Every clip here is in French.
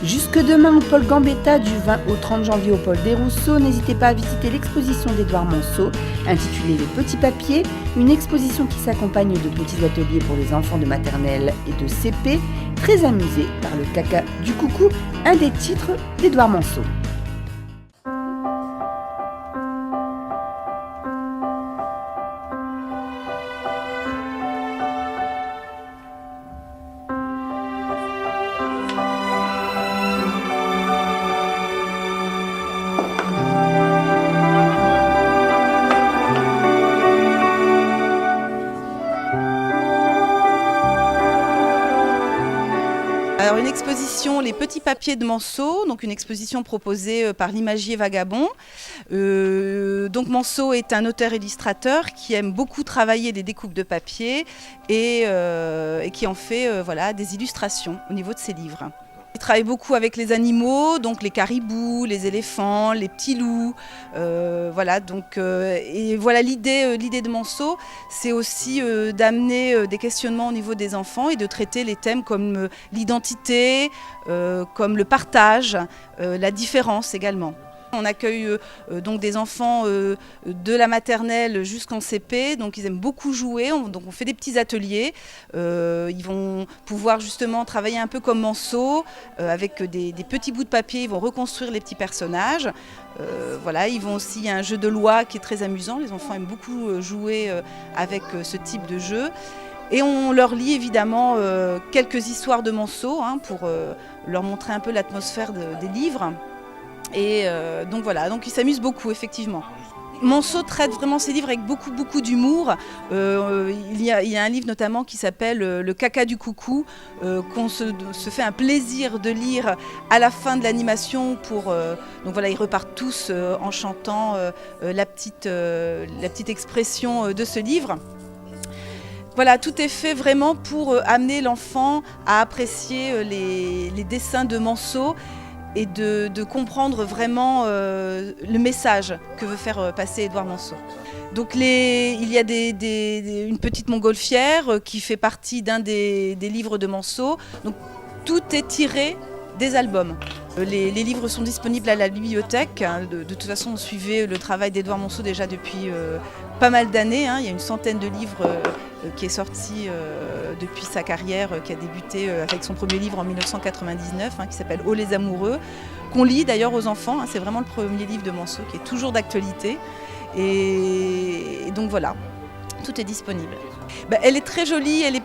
Jusque demain au pôle Gambetta du 20 au 30 janvier au pôle Desrousseaux, n'hésitez pas à visiter l'exposition d'Édouard Monceau intitulée Les Petits Papiers, une exposition qui s'accompagne de petits ateliers pour les enfants de maternelle et de CP, très amusés par le caca du coucou, un des titres d'Édouard Monceau. Alors une exposition Les Petits Papiers de Monceau, donc une exposition proposée par l'Imagier Vagabond. Donc Monceau est un auteur-illustrateur qui aime beaucoup travailler des découpes de papier et qui en fait voilà, des illustrations au niveau de ses livres. Il travaille beaucoup avec les animaux, donc les caribous, les éléphants, les petits loups. Voilà, donc, et voilà l'idée de Monceau, c'est aussi d'amener des questionnements au niveau des enfants et de traiter les thèmes comme l'identité, comme le partage, la différence également. On accueille donc des enfants de la maternelle jusqu'en CP, donc ils aiment beaucoup jouer, donc on fait des petits ateliers. Ils vont pouvoir justement travailler un peu comme Monceau, avec des petits bouts de papier, ils vont reconstruire les petits personnages. Voilà, ils vont aussi, il y a un jeu de loi qui est très amusant, les enfants aiment beaucoup jouer avec ce type de jeu. Et on leur lit évidemment quelques histoires de Monceau pour leur montrer un peu l'atmosphère des livres. Et donc voilà, donc ils s'amusent beaucoup effectivement. Monceau traite vraiment ses livres avec beaucoup d'humour. Il y a un livre notamment qui s'appelle Le caca du coucou, qu'on se fait un plaisir de lire à la fin de l'animation. Donc voilà, ils repartent tous en chantant la petite expression de ce livre. Voilà, tout est fait vraiment pour amener l'enfant à apprécier les dessins de Monceau et de comprendre vraiment le message que veut faire passer Édouard Monceau. Donc il y a une petite montgolfière qui fait partie d'un des livres de Monceau. Donc tout est tiré des albums. Les livres sont disponibles à la bibliothèque. De toute façon, on suivait le travail d'Édouard Monceau déjà depuis pas mal d'années. Il y a une centaine de livres qui est sorti depuis sa carrière, qui a débuté avec son premier livre en 1999, qui s'appelle Oh les amoureux, qu'on lit d'ailleurs aux enfants. C'est vraiment le premier livre de Monceau qui est toujours d'actualité. Et donc voilà, tout est disponible. Elle est très jolie, elle est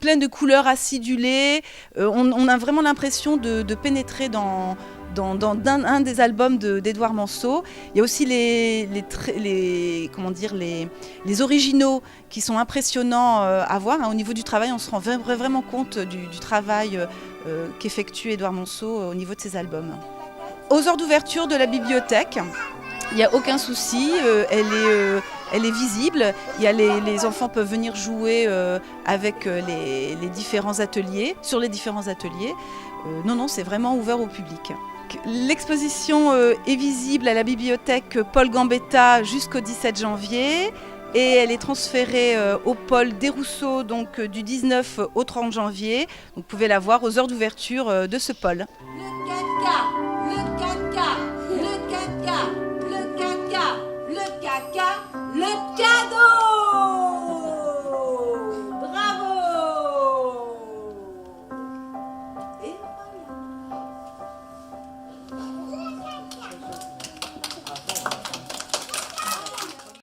pleine de couleurs acidulées. On a vraiment l'impression de pénétrer dans un des albums d'Édouard Monceau. Il y a aussi les originaux qui sont impressionnants à voir. Au niveau du travail, on se rend vraiment compte du travail qu'effectue Édouard Monceau au niveau de ses albums. Aux heures d'ouverture de la bibliothèque, il n'y a aucun souci, elle est visible. Les enfants peuvent venir jouer avec les différents ateliers, sur les différents ateliers. Non, c'est vraiment ouvert au public. L'exposition est visible à la bibliothèque Paul Gambetta jusqu'au 17 janvier et elle est transférée au pôle Desrousseaux donc du 19 au 30 janvier. Donc, vous pouvez la voir aux heures d'ouverture de ce pôle.